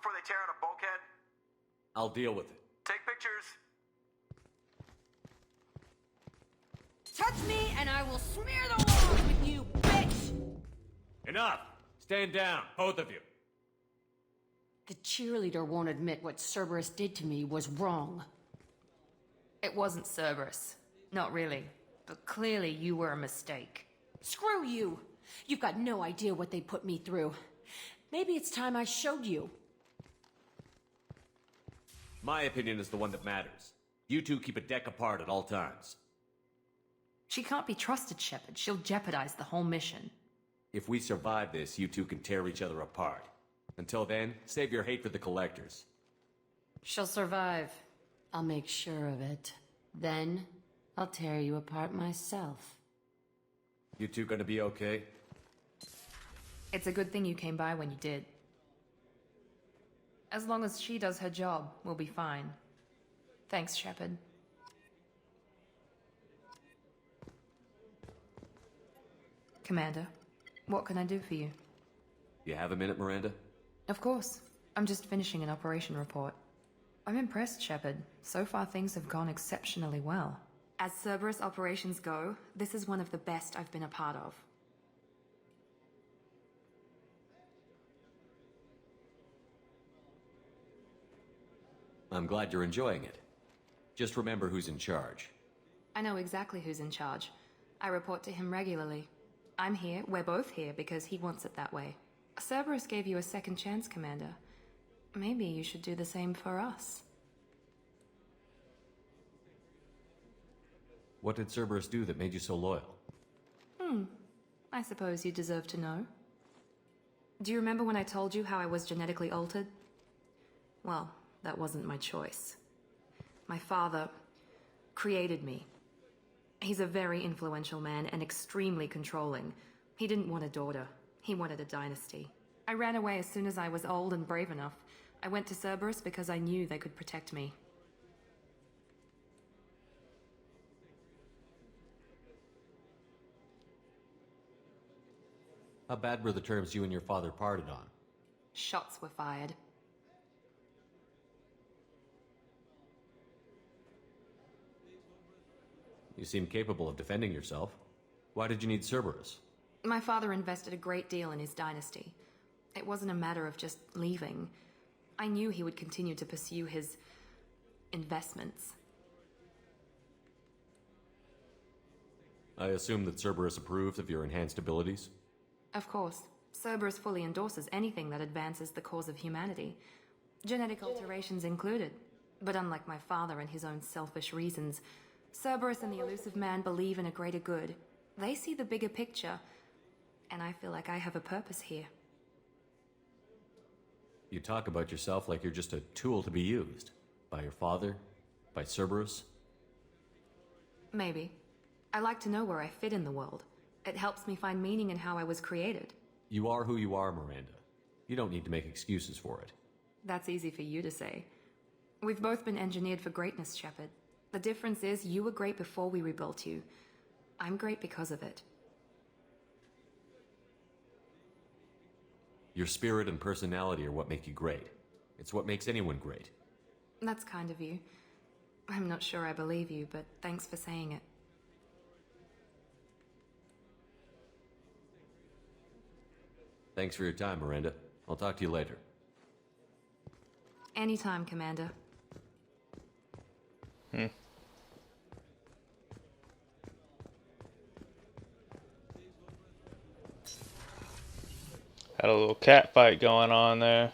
before they tear out a bulkhead? I'll deal with it. Take pictures. Touch me and I will smear the walls with you, bitch! Enough! Stand down, both of you. The cheerleader won't admit what Cerberus did to me was wrong. It wasn't Cerberus. Not really. But clearly you were a mistake. Screw you! You've got no idea what they put me through. Maybe it's time I showed you. My opinion is the one that matters. You two keep a deck apart at all times. She can't be trusted, Shepard. She'll jeopardize the whole mission. If we survive this, you two can tear each other apart. Until then, save your hate for the Collectors. She'll survive. I'll make sure of it. Then, I'll tear you apart myself. You two gonna be okay? It's a good thing you came by when you did. As long as she does her job, we'll be fine. Thanks, Shepard. Commander, what can I do for you? You have a minute, Miranda? Of course. I'm just finishing an operation report. I'm impressed, Shepard. So far things have gone exceptionally well. As Cerberus operations go, this is one of the best I've been a part of. I'm glad you're enjoying it. Just remember who's in charge. I know exactly who's in charge. I report to him regularly. I'm here, we're both here, because he wants it that way. Cerberus gave you a second chance, Commander. Maybe you should do the same for us. What did Cerberus do that made you so loyal? I suppose you deserve to know. Do you remember when I told you how I was genetically altered? Well, that wasn't my choice. My father created me. He's a very influential man and extremely controlling. He didn't want a daughter. He wanted a dynasty. I ran away as soon as I was old and brave enough. I went to Cerberus because I knew they could protect me. How bad were the terms you and your father parted on? Shots were fired. You seem capable of defending yourself. Why did you need Cerberus? My father invested a great deal in his dynasty. It wasn't a matter of just leaving. I knew he would continue to pursue his investments. I assume that Cerberus approved of your enhanced abilities? Of course, Cerberus fully endorses anything that advances the cause of humanity, genetic alterations included. But unlike my father and his own selfish reasons, Cerberus and the Elusive Man believe in a greater good. They see the bigger picture, and I feel like I have a purpose here. You talk about yourself like you're just a tool to be used. By your father? By Cerberus? Maybe. I like to know where I fit in the world. It helps me find meaning in how I was created. You are who you are, Miranda. You don't need to make excuses for it. That's easy for you to say. We've both been engineered for greatness, Shepard. The difference is you were great before we rebuilt you. I'm great because of it. Your spirit and personality are what make you great. It's what makes anyone great. That's kind of you. I'm not sure I believe you, but thanks for saying it. Thanks for your time, Miranda. I'll talk to you later. Anytime, Commander. Had a little cat fight going on there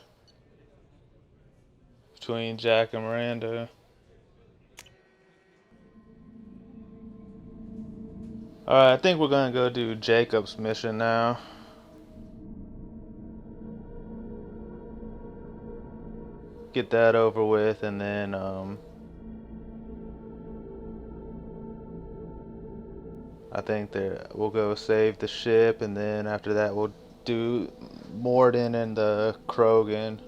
between Jack and Miranda. Alright, I think we're gonna go do Jacob's mission now. Get that over with, and then I think that we'll go save the ship, and then after that we'll do Morden and the Krogan.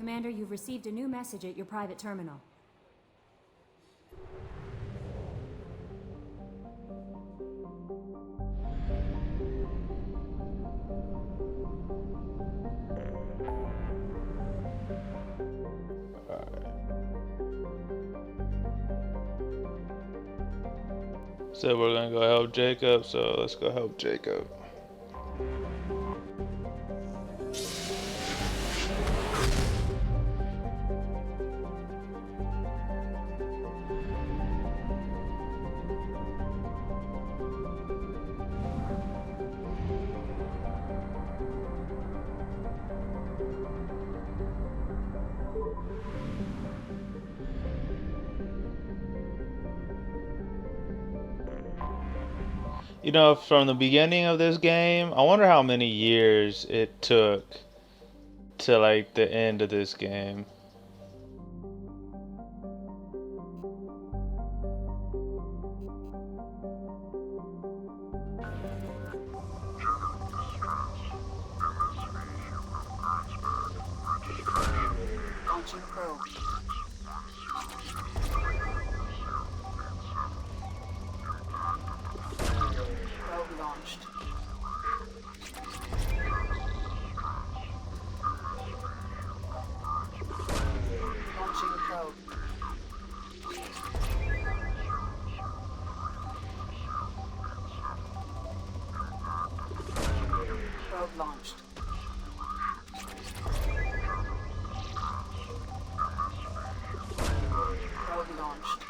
Commander, you've received a new message at your private terminal. So we're gonna go help Jacob, so let's go help Jacob. You know, from the beginning of this game, I wonder how many years it took to like the end of this game. Launching probe. Probe launched. Launching probe. Probe launched. Probe launched.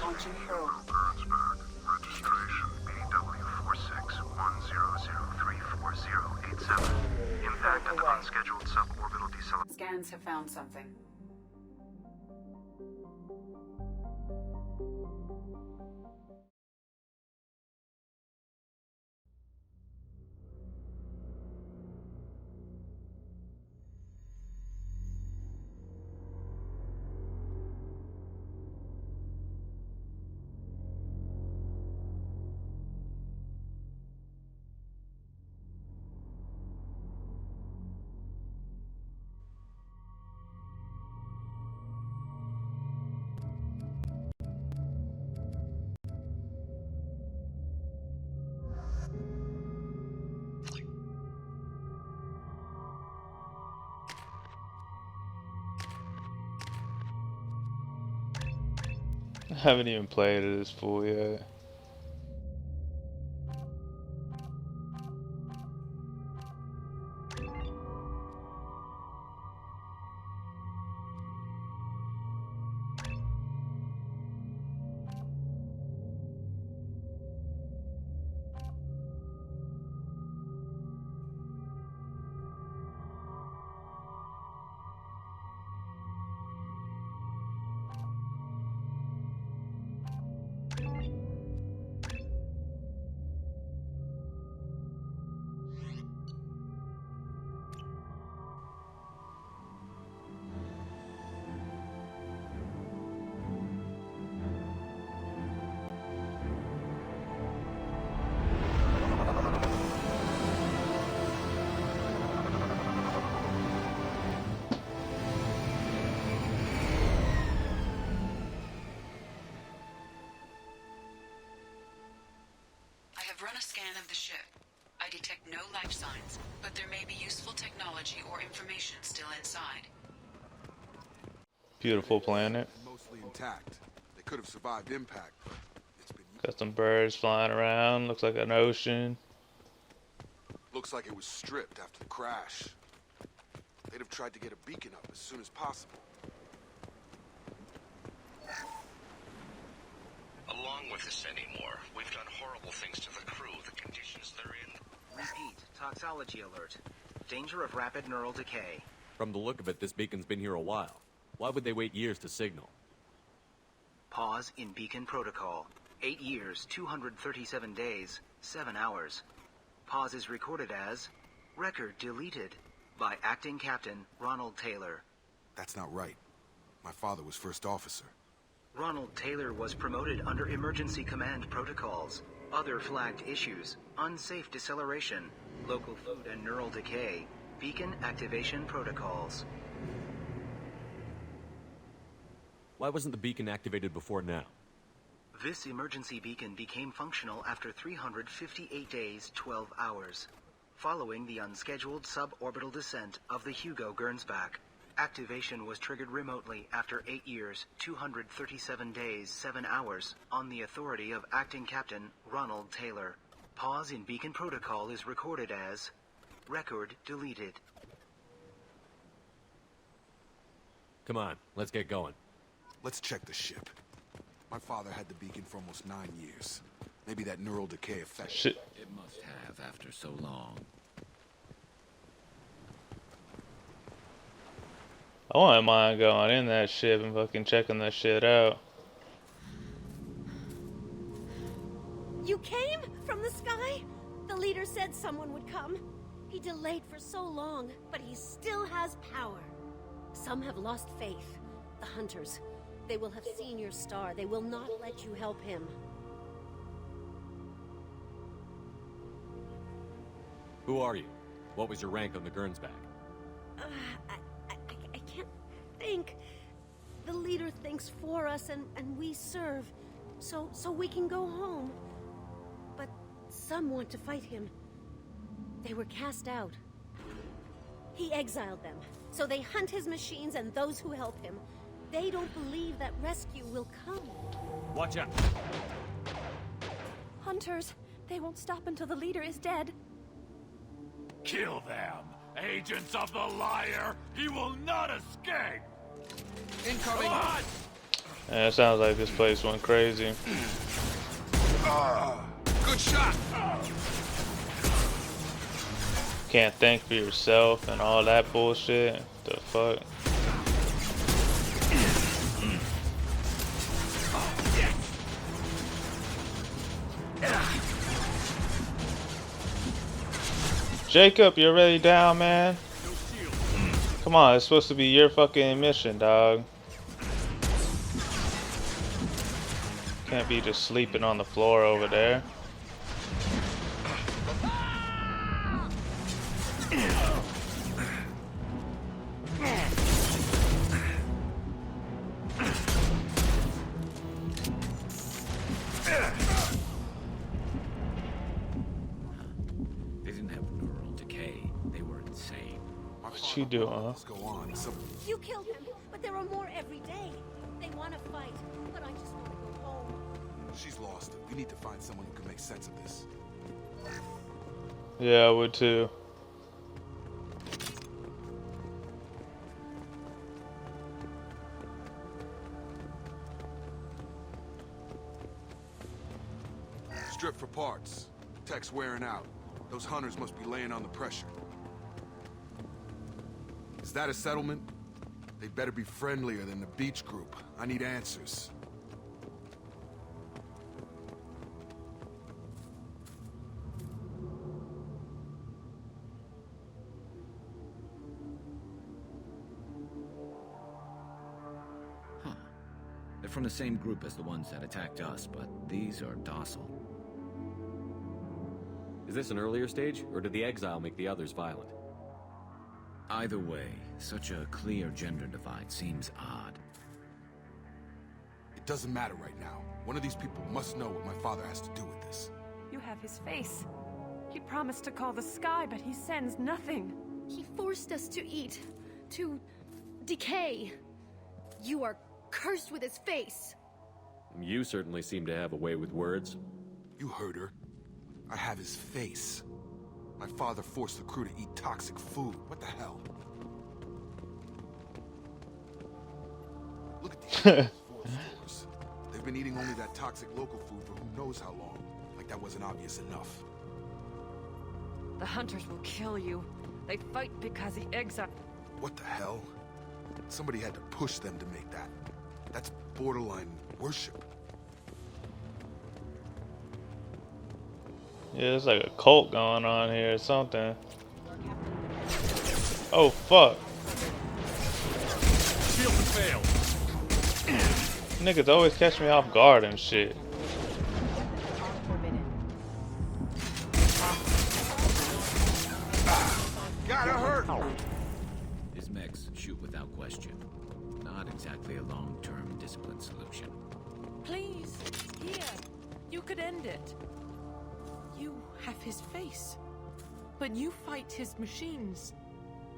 Launching probe. Registration BW4610034087. Impact at the unscheduled suborbital deceleration. Scans have found something. I haven't even played it as full yet. I have run a scan of the ship. I detect no life signs, but there may be useful technology or information still inside. Beautiful planet. Mostly intact. They could have survived impact, but it's been Got some birds flying around. Looks like an ocean. looks like it was stripped after the crash. They'd have tried to get a beacon up as soon as possible. Along with this anymore, we've done horrible things to the crew, the conditions they're in. Repeat, toxology alert. Danger of rapid neural decay. From the look of it, this beacon's been here a while. Why would they wait years to signal? Pause in beacon protocol. 8 years, 237 days, 7 hours. Pause is recorded as record deleted by acting captain Ronald Taylor. That's not right. My father was first officer. Ronald Taylor was promoted under emergency command protocols. Other flagged issues: unsafe deceleration, local food and neural decay, beacon activation protocols. Why wasn't the beacon activated before now? This emergency beacon became functional after 358 days, 12 hours, following the unscheduled suborbital descent of the Hugo Gernsback. Activation was triggered remotely after 8 years, 237 days, 7 hours, on the authority of Acting Captain Ronald Taylor. Pause in beacon protocol is recorded as record deleted. Come on, let's get going. Let's check the ship. My father had the beacon for almost 9 years. Maybe that neural decay effect. Shit. It must have after so long. I wouldn't mind going in that ship and fucking checking that shit out. You came from the sky? The leader said someone would come. He delayed for so long, but he still has power. Some have lost faith. The hunters. They will have seen your star. They will not let you help him. Who are you? What was your rank on the Gernsback? I can't think. The leader thinks for us and we serve. So we can go home. But some want to fight him. They were cast out. He exiled them. So they hunt his machines and those who help him. They don't believe that rescue will come. Watch out! Hunters, they won't stop until the leader is dead. Kill them! Agents of the liar! He will not escape! Incoming! Yeah, it sounds like this place went crazy. Good shot! Can't think for yourself and all that bullshit. The fuck? Jacob, you're really down, man? Come on, it's supposed to be your fucking mission, dog. Can't be just sleeping on the floor over there. What you doing, huh? Let's go on. You killed them, but there are more every day. They want to fight, but I just want to go home. She's lost it. We need to find someone who can make sense of this. Yeah, I would too. Strip for parts. Tech's wearing out. Those hunters must be laying on the pressure. Is that a settlement? They'd better be friendlier than the beach group. I need answers. Huh. They're from the same group as the ones that attacked us, but these are docile. Is this an earlier stage, or did the exile make the others violent? Either way, such a clear gender divide seems odd. It doesn't matter right now. One of these people must know what my father has to do with this. You have his face. He promised to call the sky, but he sends nothing. He forced us to eat, to decay. You are cursed with his face. You certainly seem to have a way with words. You heard her. I have his face. My father forced the crew to eat toxic food. What the hell? Look at these food stores. They've been eating only that toxic local food for who knows how long. Like that wasn't obvious enough. The hunters will kill you. They fight because he exiled. What the hell? Somebody had to push them to make that. That's borderline worship. Yeah, there's like a cult going on here or something. Oh, fuck. Shield failed. Niggas always catch me off guard and shit. Gotta hurt! His mechs shoot without question. Not exactly a long-term discipline solution. Please, here. You could end it. You have his face. But you fight his machines.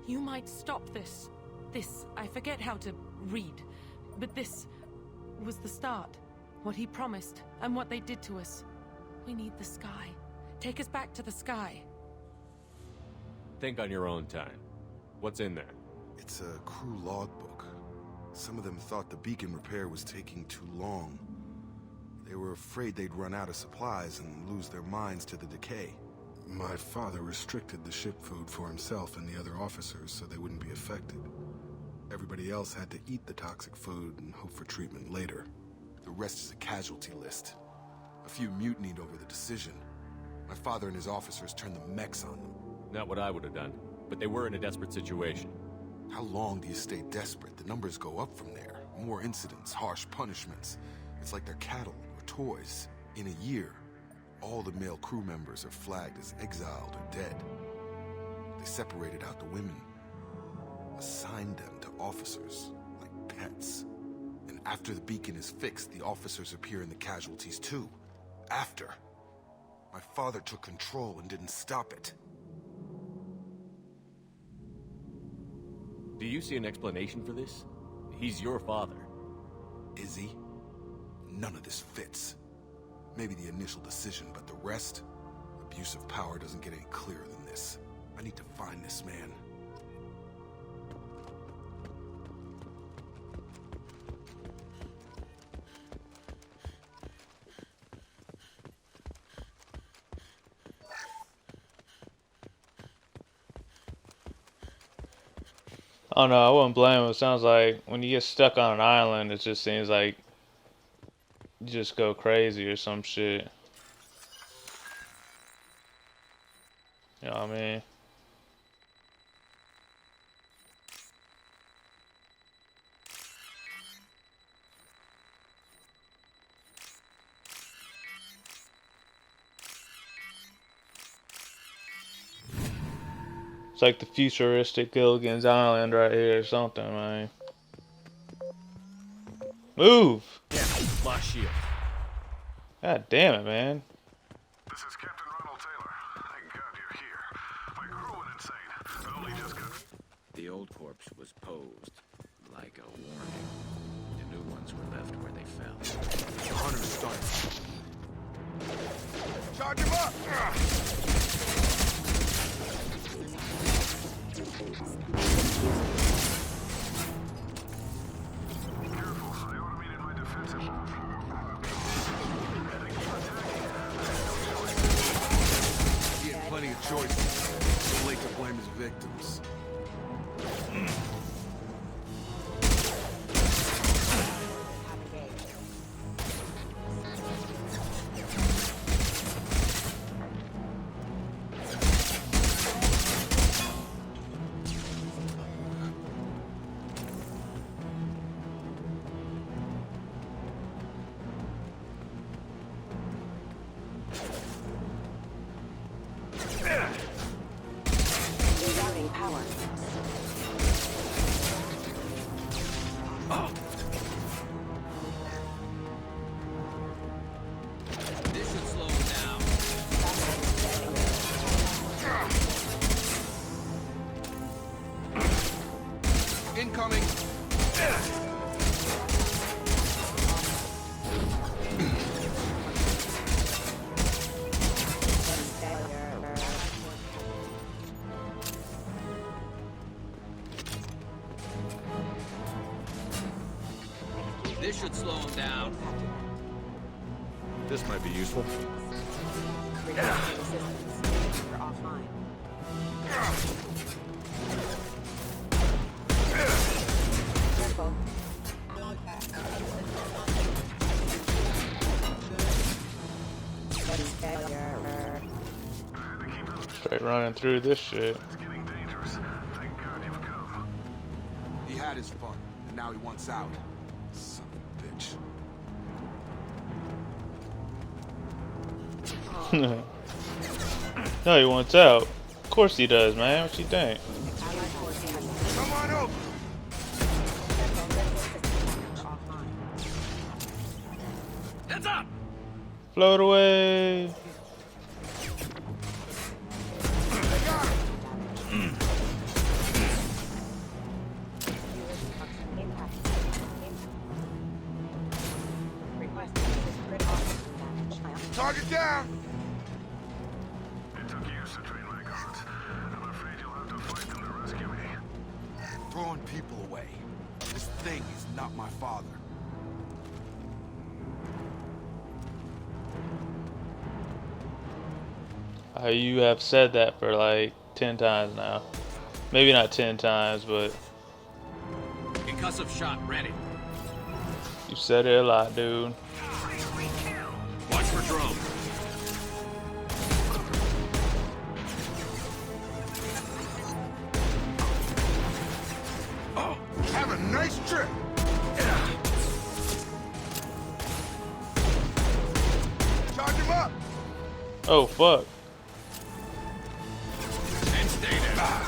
You might stop this. This, I forget how to read. But this was the start. What he promised, and what they did to us. We need the sky. Take us back to the sky. Think on your own time. What's in there? It's a crew logbook. Some of them thought the beacon repair was taking too long. They were afraid they'd run out of supplies and lose their minds to the decay. My father restricted the ship food for himself and the other officers so they wouldn't be affected. Everybody else had to eat the toxic food and hope for treatment later. The rest is a casualty list. A few mutinied over the decision. My father and his officers turned the mechs on them. Not what I would have done, but they were in a desperate situation. How long do you stay desperate? The numbers go up from there. More incidents, harsh punishments. It's like they're cattle or toys. In a year, all the male crew members are flagged as exiled or dead. They separated out the women, assigned them to officers, like pets. And after the beacon is fixed, the officers appear in the casualties too. After. My father took control and didn't stop it. Do you see an explanation for this? He's your father. Is he? None of this fits. Maybe the initial decision, but the rest? Abuse of power doesn't get any clearer than this. I need to find this man. Oh no, I wouldn't blame him. It sounds like when you get stuck on an island, it just seems like you just go crazy or some shit. You know what I mean? It's like the futuristic Gilligan's Island right here or something, man. Move! Yeah, lost shield. God damn it, man. This is Captain Ronald Taylor. Thank God you're here. My crew went insane. I only just got... The old corpse was posed like a warning. The new ones were left where they fell. The hunter's starting. Charge him up! Careful, I automated my defensive move. He had plenty of choices. Too late to blame his victims. This should slow him down. Incoming! This should slow him down. This might be useful. Straight running through this shit. It's getting dangerous. Thank God you've come. He had his fun, and now he wants out. Son of a bitch. No, he wants out. Of course he does, man. What you think? Come on over. Heads up! Float away. Target down. It took years to train my guards. I'm afraid you'll have to fight them to rescue me. Throwing people away. This thing is not my father. You have said that for like 10 times now. Maybe not 10 times, but Concussive shot ready. you said it a lot, dude. Watch for drone. Oh, have a nice trip. Charge him up. Oh, fuck. And stay there.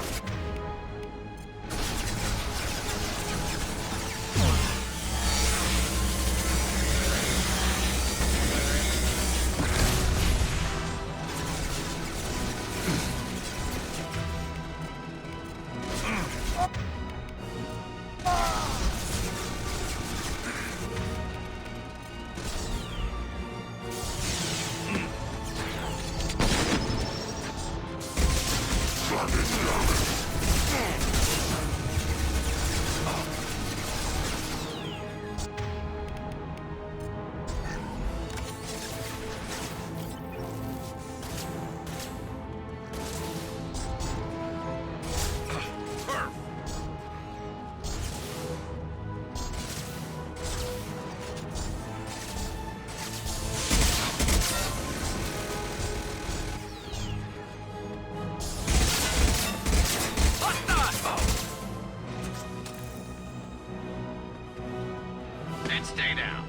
And stay down.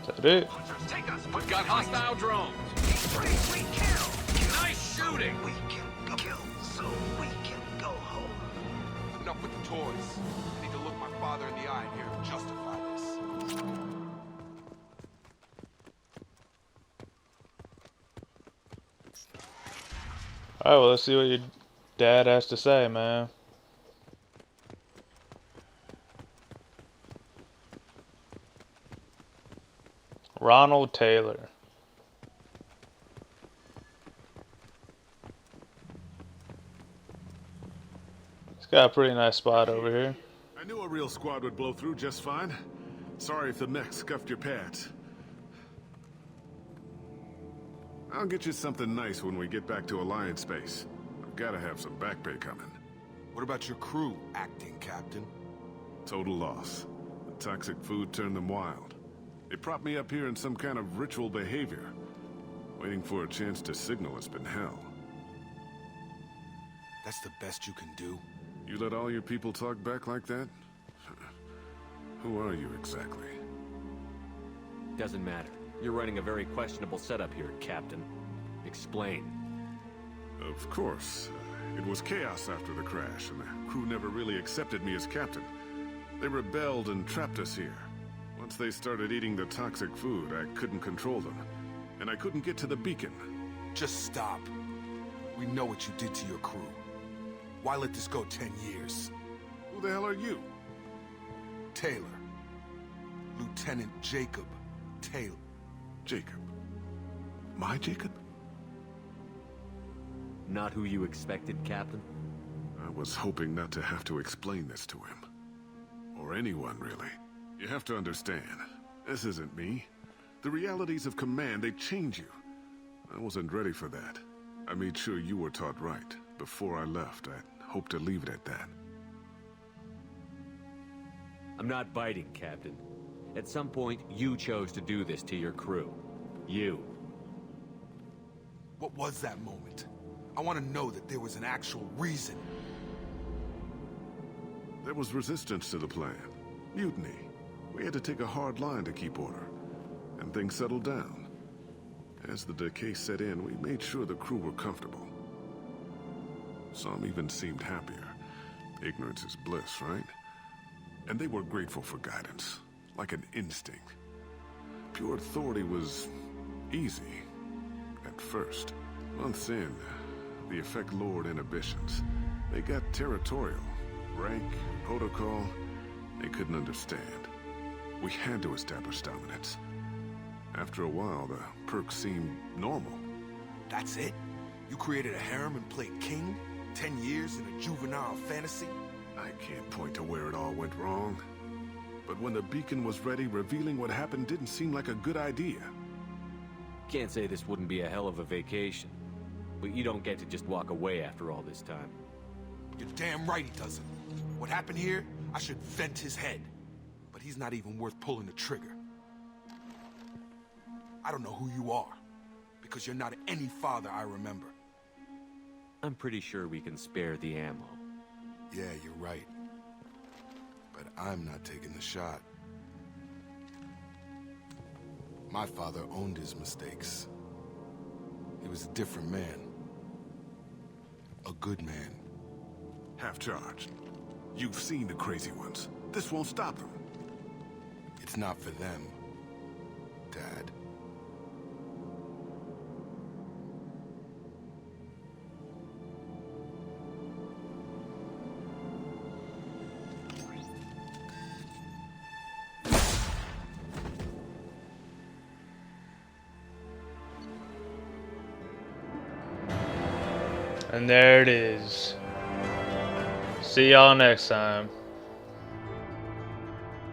Is that it? Take us. We've got hostile drones. We kill. Nice shooting. We can kill so we can go home. Enough with the toys. I need to look my father in the eye and hear him justify this. Alright, well, let's see what your dad has to say, man. Ronald Taylor. He's got a pretty nice spot over here. I knew a real squad would blow through just fine. Sorry if the mech scuffed your pads. I'll get you something nice when we get back to Alliance space. I've gotta have some back pay coming. What about your crew acting, Captain? Total loss. The toxic food turned them wild. They propped me up here in some kind of ritual behavior. Waiting for a chance to signal has been hell. That's the best you can do? You let all your people talk back like that? Who are you exactly? Doesn't matter. You're running a very questionable setup here, Captain. Explain. Of course. It was chaos after the crash, and the crew never really accepted me as captain. They rebelled and trapped us here. Once they started eating the toxic food, I couldn't control them. And I couldn't get to the beacon. Just stop. We know what you did to your crew. Why let this go 10 years? Who the hell are you? Taylor. Lieutenant Jacob Taylor. Jacob. My Jacob? Not who you expected, Captain? I was hoping not to have to explain this to him. Or anyone, really. You have to understand, this isn't me. The realities of command, they change you. I wasn't ready for that. I made sure you were taught right. Before I left, I hoped to leave it at that. I'm not biting, Captain. At some point, you chose to do this to your crew. You. What was that moment? I want to know that there was an actual reason. There was resistance to the plan. Mutiny. We had to take a hard line to keep order. And things settled down. As the decay set in, we made sure the crew were comfortable. Some even seemed happier. Ignorance is bliss, right? And they were grateful for guidance, like an instinct. Pure authority was easy, at first. Months in, the effect lowered inhibitions. They got territorial. Rank, protocol, they couldn't understand. We had to establish dominance. After a while, the perks seemed normal. That's it? You created a harem and played king? 10 years in a juvenile fantasy? I can't point to where it all went wrong. But when the beacon was ready, revealing what happened didn't seem like a good idea. Can't say this wouldn't be a hell of a vacation. But you don't get to just walk away after all this time. You're damn right he doesn't. What happened here, I should vent his head. But he's not even worth pulling the trigger. I don't know who you are, because you're not any father I remember. I'm pretty sure we can spare the ammo. Yeah, you're right. But I'm not taking the shot. My father owned his mistakes. He was a different man. A good man. Half-charged. You've seen the crazy ones. This won't stop them. It's not for them, Dad. And there it is. See y'all next time.